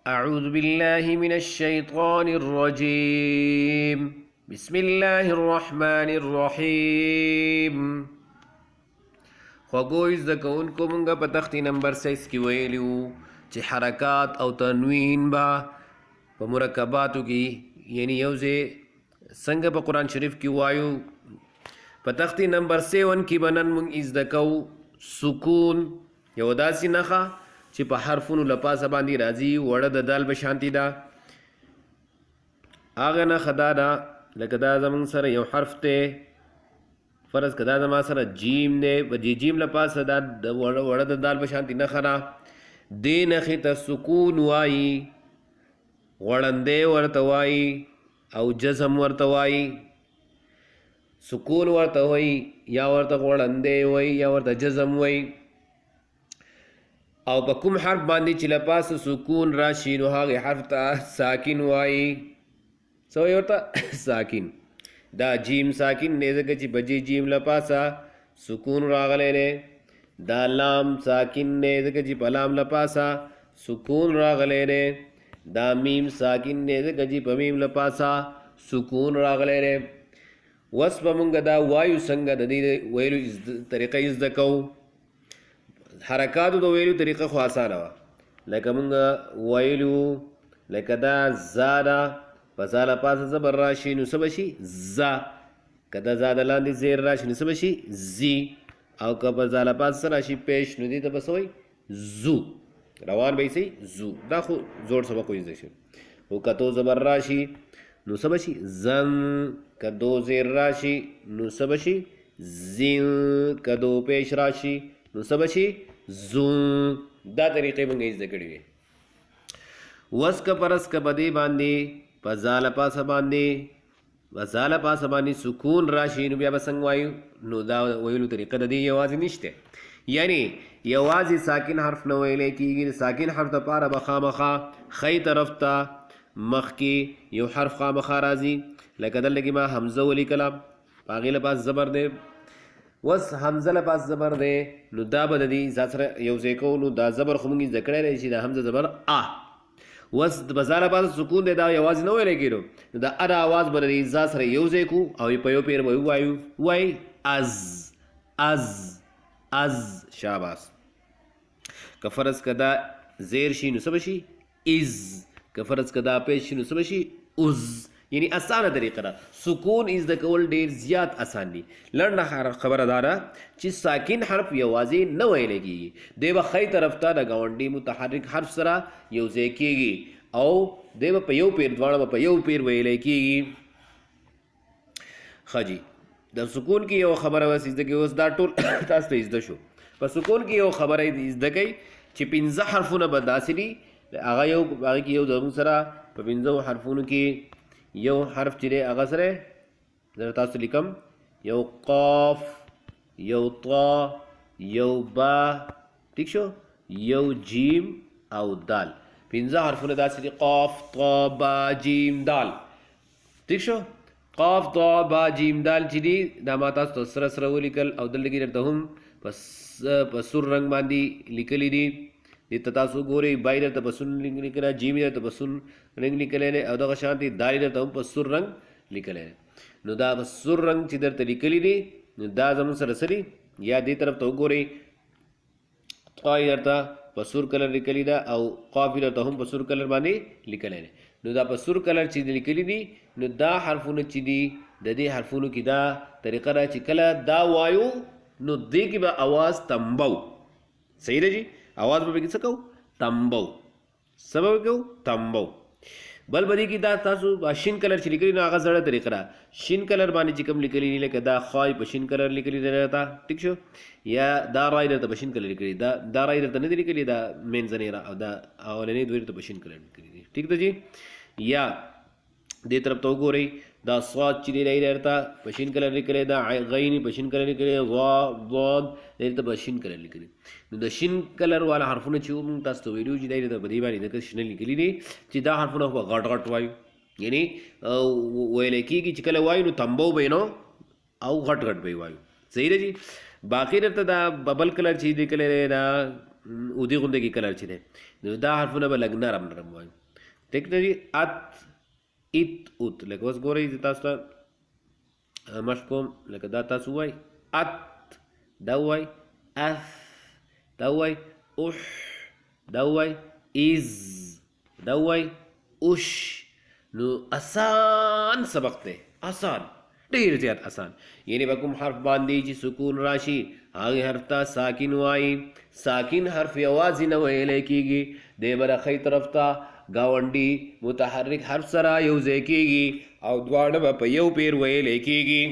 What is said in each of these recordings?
أعوذ بالله من الشيطان الرجيم بسم الله الرحمن الرحيم خوګوي زکونکو مونږه په تختی نمبر 6 کې ویلو چې حرکات او تنوین با په مرکباتو کې یعنی یوځه څنګه په قران شریف کې وایو په تختی نمبر 7 کې بنن مونږ از دکو سکون یو داسې نخا چې په حرفونو لپاسه باندې راځي وړه د دال به شانتی ده هغه نخه دا ده لکه دا زمونږ سره یو حرف ته فرض کدا زما سره جیم دی په جیم لپاسه دا وړه د دال په شانتي نښه ده دې نښې ته سکون وایي غړندی ورته وایي او جزم ورته وایي سکون ورته وایي یا ورته غړندی وایي یا ورته جزم وایي او په کوم حرف باندې چې لپاسه سکون راشي نو هغې حرف ته ساکن وایي څه وایي ورته ساکن دا جیم ساکن دی ځکه چې په جیم لپاسه سکون راغلی دی دا لام ساکن دی ځکه چې په لام لپاسه سکون راغلی دی دا میم ساکن دی ځکه چې په میم لپاسه سکون راغلی دی اوس به مونږ دا وایو څنګه د دې ویلو طریقه زده کوو حرکاتو د ویلو طریقه خو اسانه وه لکه مونږ ویلو لکه دا زا ده په زا لپاسه زبر راشي نو څه به شي زا که د زا د لاندې زیر راشي نو څه به شي زي او که په زا لپاسه څه راشي پیش نو دې ته به څه وایي زو روان به یې صحیح زو دا خو زوړ سبق خو زده شي خو که تو زبر راشي نو څه به شي زن که دو زیر راشي نو څه به شي زین که دو پیش راشي نو څه به شي زون دا طریقې موږ یې زده کړې وې اوس که پرس که په دې باندې په زا لپاسه باندې سکون راشي نو بیا به څنګه وایو نو دا ویلو طریقه د دې یوازې نشته یعنی یوازې ساکن حرف نه ویلی کېږي د ساکن حرف دپاره به خامخا ښی طرف ته مخکې یو حرف خامخا راځي لکه دلته کې ما حمزه ولیکله په هغې لپاس زبر دی اوس حمزه لپاس زبر دی نو دا به د دې ځان سره یو ځای کوو نو دا زبر خو مونږ زده کړی دی چې دا حمزه زبر اوس په ځا لپاسه سکون دی دا یوازې نه ویلی کېدو نو د ادا آواز به د دې ځا سره یو ځای کړو او په یو پیر به ووایو وایي از شاباس که فرض که دا زیر شي نو څه به شي از که فرض که دا پیش شي نو څه به شي از یعنی اسانه طریقه ده سکون زده کول ډېر زیات اسان دي لنډه خبره دا ده چې ساکن حرف یوازې نه ویلی کېږي دی به ښی طرف ته د ګاونډي متحرک حرف سره یو ځای کېږي او دی به په یو پیر دواړه به په یو پیر ویلی کېږي ښه جي د سکون کې یو خبره بس زده کوي اوس دا ټول تاسو ته زده شو په سکون کې یو خبره زده کوي چې 15 حرفونه به داسې دي هغه کې یو زموږ سره په 15 حرفونو کې یو حرف چې دی هغه سره زه تاسو لیکم یو قاف یو طا یو با ٹھیک شو یو جیم او دال 15 حرفونه داسې دي قاف طا با جیم دال ٹھیک شو قاف طا با جیم دال چې دي دا ما تاسو ته سره سره ولیکل او دلته کې درته هم په سور رنګ باندې لیکلي دي دې ته تاسو ګورئ بای درته په سور رنګ لیکلی جیم درته په سور رنګ لیکلی دی او دغه شانتې دال درته هم په سور رنګ لیکلی دی نو دا په سور رنګ چې درته لیکلي دي نو دا زموږ سره څه دي یا دې طرف ته وګورئ طا یې درته په سور کلر لیکلي ده او قاف یې درته هم په سور کلر باندې لیکلی دی نو دا په سور کلر چې لیکلي دي نو دا حرفونه چې دي د دې حرفونو کې دا طریقه ده چې کله دا وایو نو دې کې به اواز تمبو صحیح ده جی आवाज به څه کوو تمبو سبب کوو تمبو بل بدی کې دا تاسو شین کلر چې لیکلي نو هغه زړه طریقه ده شین کلر باندې چې کوم لیکلي لکه دا خای په شین کلر لیکلي درته ټیک شو یا دا رای درته په شین کلر لیکلي دا رای درته نه دی لیکلي دا منځنۍ را او دا اولنۍ دوی درته په شین کلر لیکلي دي ټیک ده جی یا دې طرف ته وګورئ دا صاد چې دی درته په شین کلر لیکلی دا غین په شین کلر لیکلی ضاد درته په شین کلر لیکلی نو د شین کلر والا حرفونه چې موږ تاسو ته ویلو چې دی درته په دې باندې دغه شنه لیکلي دي چې دا حرفونه خو غټ غټ وایو یعنی ویلی کېږي چې کله وایو نو تمبو به نو او غټ غټ به یې وایو صحیح ده جی باقي درته دا ببل کلر چې لیکلی دی دا اودي غونډه کې کلر چي دی نو دا حرفونه به لږ نرم نرم وایو ټیک دی جی ات ایت اوت لکه اوس ګورئ زه تاسو ته مشق کوم لکه دا تاسو وایئ ات دا وایئ اف دا وایئ اوح دا وایئ ایز دا وایئ اوش نو آسان سبق دی آسان ډیر زیات آسان یعنی په کوم حرف باندې چې سکون راشي هغه حرف ته ساکن وایي ساکن حرف یوازې نه ویلی کېږي دی به د ښی طرف ته ګاونډي متحرک حرف سره یو ځای کېږي او دواړه به په یو پیر ویلی کېږي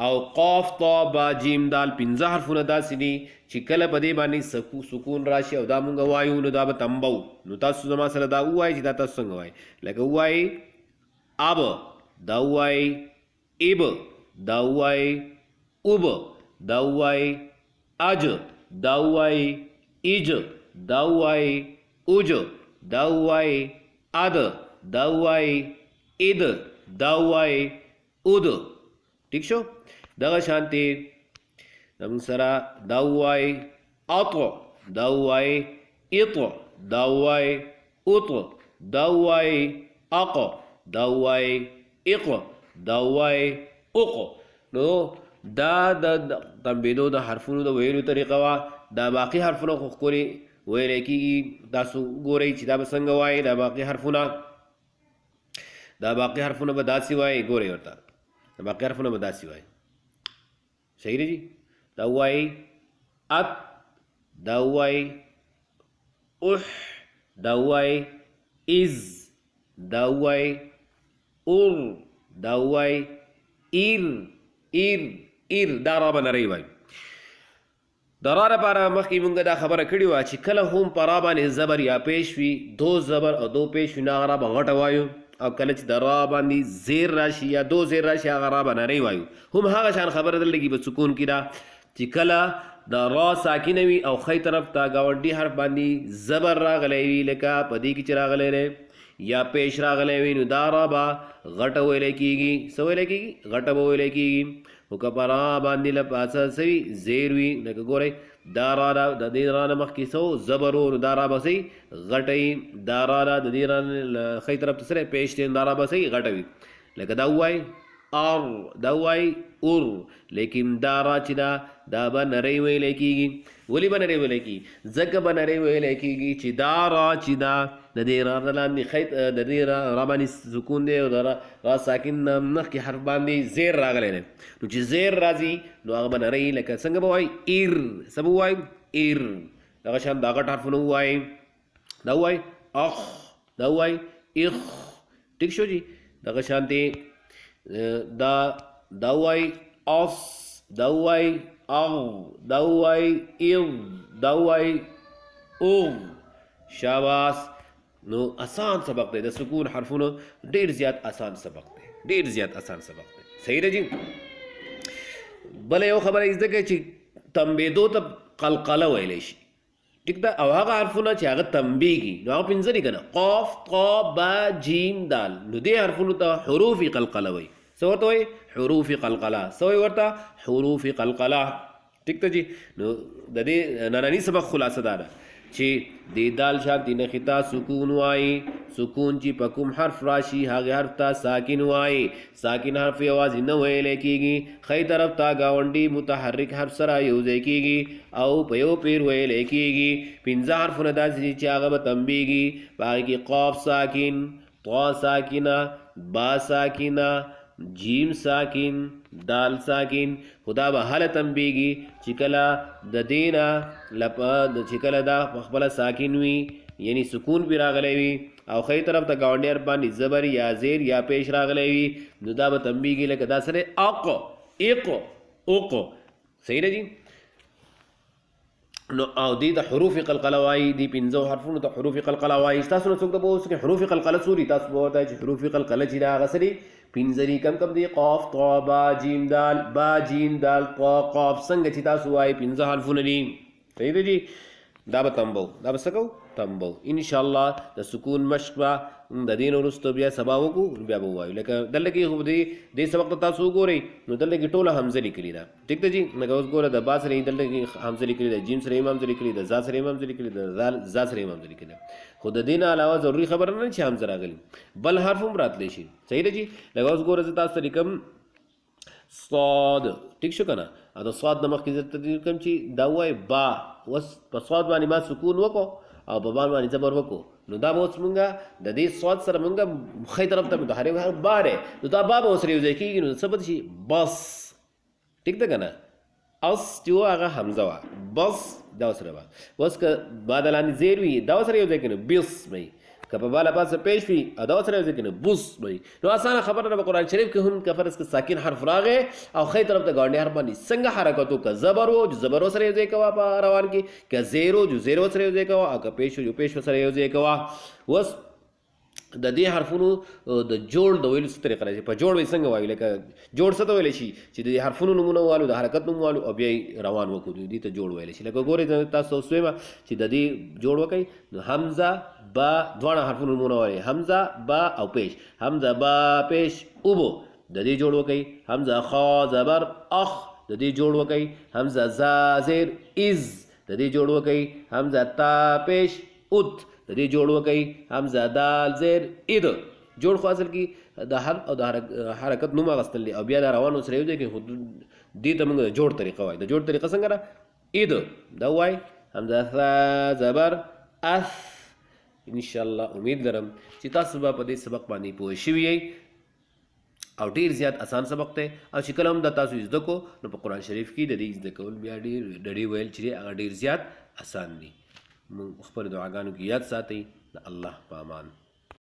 او قاف طا با جیم دال پنځه حرفونه داسې دي چې کله په دې باندې سکون راشي او دا مونږ وایو نو دا به تنبو نو تاسو زما سره دا ووایئ چې دا تاسو څنګه وایئ لکه ووایئ اب دا ووایئ اب دا ووایئ اوب دا ووایئ اج دا ووایئ ایج دا ووایئ اوج دا ووایئ اد دا ووایئ اید دا ووایئ اود ٹھیک شو دغه شانتي زموږ سره دا ووایئ اطع دا ووایئ اطع دا ووایئ اطع دا ووایئ اق دا ووایئ اق دا ووایئ اق نو دا د تنبیدو د حرفونو د ویلو طریقه وه دا باقي حرفونه خو ښکلې ویلی کېږي تاسو ګورئ چې دا به څنګه وایئ دا باقي حرفونه به داسې وایئ ګورئ ورته دا باقي حرفونه به داسې وایئ صحیح دی جی دا وایئ ات دا وایئ اوح دا وایئ از دا وایئ اور دا وایئ ایر دا را به نری وایو د را لپاره مخکې مونږ دا خبره کړې وه چې کله هم په را باندې زبر یا پیش وي دو زبر او دو پیش وي نو هغه را به غټه وایو او کله چې د را باندې زیر راشي یا دو زیر راشي هغه را به نری وایو هم هغه شان خبره در لګي په سکون کې ده چې کله د را ساکنه وي او ښی طرف ته ګاونډي حرف باندې زبر راغلی وي لکه په دې کې چې راغلی دی یا پیش راغلی وي نو دا را به غټه ویلی کېږي څه ویلی کېږي غټه به ویلی کېږي خو که په را باندې له پاسه څه وي زیر وي لکه ګورئ دا را د دې را نه مخکې څه زبر و نو دا را به څه غټه وي دا را د دې را ښی طرف ته سره پیش دی دا را به څه غټه وي لکه دا ووایئ ار دا وایئ اور لیکن دا را چې دا به نری ویلی کېږي ولې به نری ویلی کېږي ځکه به نری ویلی کېږي چې دا را چې دا د دې را نه لاندې د دې را باندې سکون دی او د را ساکن نه مخکې حرف باندې زیر راغلی دی نو چې زیر راځي نو هغه به نری لکه څنګه به وایي ایر څه به ووایو ایر دغه شان دا غټ حرفونه ووایئ دا ووایئ اخ دا ووایئ اخ ټیک شو جي دغه شانتې دا وایئ اس دا وایئ اغ دا وایئ اغ دا وایئ اوغ شاباس نو آسان سبق دی د سکون حرفونو ډیر زیات آسان سبق دی صحیح دی جی بله یو خبره زده کړئ چې تنبیدو ته قلقله ویلی شي ټیک ده او هغه حرفونه چې هغه تنبیږي نو هغه پنځه دي که نه قاف طا با جیم دال نو دې حرفونو ته حروف قلقله وایي څه ورته وایي حروف قلقله څه وایي ورته حروف قلقله ټیک ده جی نو د دې ننني سبق خلاصه دا ده چې د دال شانتي نښې ته سکون وایي سکون چې په کوم حرف راشي هغې حرف ته ساکن وایي ساکن حرف یوازې نه ویلی کېږي ښی طرف ته ګاونډي متحرک حرف سره یو ځای کېږي او په یو پیر ویلی کېږي پنځه حرفونه داسې دي چې هغه به تنبیږي په هغې کې قاف ساکن طا ساکنه با ساکنه جیم ساکن دال ساکن خدا به هله تنبیږي چې کله د دې نه چې کله دا خپله ساکن وي یعنی سکون پې راغلی وي او ښی طرف ته ګاونډي حرف باندې زبر یا زیر یا پیش راغلی وي نو دا به تنبیږي لکه دا سره اق اق اوق صحیح ده جي نو او دې ته حروف قلقله وایي دې پنځو حرفونو ته حروف قلقله وایي تاسو نه څوک ته به اوس کې حروف قلقله څو دي تاسو به ورته چې حروف قلقله چې دا هغه څه دي پنځه دي کم دي قاف طا با جیم دال طا قاف څنګه چې تاسو وایي پنځه حرفونه دي صحیح دی جي دا به تمبو دا به څه کوو تمبو انشاءالله د سکون مشق به د دې نه وروسته بیا سبا وکړو بیا به ووایو لکه دلته کې خو دې سبق ته تاسو وګورئ نو دلته کې ټوله حمزه لیکلې ده ټیک ده جي لکه اوس ګوره د با سره یې دلته کې حمزه لیکلې ده جیم سره یې حمزه لیکلې ده زا سره یې حمزه لیکلې ده زا سره یې حمزه لیکلې ده خو د دې نه علاوه ضروري خبره نه چې حمزه راغلي بل حرف هم راتلی شي صحیح ده جي لکه اوس ګوره زه تاسو ته لیکم صاد ټیک شو که نه او د صاد نه مخکې زه ته لیکم چې دا ووایي با اوس په صاد باندې ما سکون وکړو او په با باندې زبر وکړو نو دا به اوس مونږه د دې صاد سره مونږه ښی طرف ته متحرک حرف با دی نو دا با به اوس سره یو ځای کېږي نو څه به شي بس ټیک ده که نه اس چې و هغه حمزه وه بس دا ورسره به اوس که با د لاندې زیر وي دا ورسره یو ځای کړي بس به که په بالا پاسه پیش وي او دا ورسره یو ځای کړي بوس به نو اسانه خبره ده په قرآن شریف کې هم که فرض که ساکن حرف راغی او ښی طرف ته ګاونډي حرف باندې څنګه حرکت وکړه زبر و جو زبر ورسره یو ځای کوه په روان کې که زیر و جو زیر ورسره یو ځای کوه او که پیش و جو پیش ورسره یو ځای کوه اوس د دې حرفونو د جوړ د ویلو څه طریقه راځي په جوړ به څنګه وایو لکه جوړ څه ته ویلی شي چې د حرفونو نومونه والو د حرکت نوم والو او بیا یې روان وکړو دې ته جوړ ویلی شي لکه ګورئ تاسو اوس وایم چې د دې جوړ وکئ نو حمزه با دواړه حرفونو نومونه وایي حمزه با او پیش حمزه با پیش اوبو د دې جوړ وکئ حمزه خا زبر اخ د دې جوړ وکئ حمزه زا زیر از د دې جوړ وکئ حمزه تا پیش اوت د دې جوړ وکئ حمزه دال زیر اید جوړ خو اصل کې د حرف او د حرکت نوم اخیستل دي او بیا د روانو سره یو ځای کې دې ته موږ د جوړ طریقه وایو د جوړ طریقه څنګه ده اید دا وایي حمزه ثا زبر اث انشاءالله امید لرم چې تاسو به په دې سبق باندې پوه شوي یئ او ډیر زیات آسان سبق دی او چې کله هم دا تاسو زده کو نو په قرآن شریف کې د دې زده کول بیا ډیر ډډې ویل چې هغه ډیر زیات آسان دي موږ خپل دعاګانو کې یاد ساتئ د الله په امان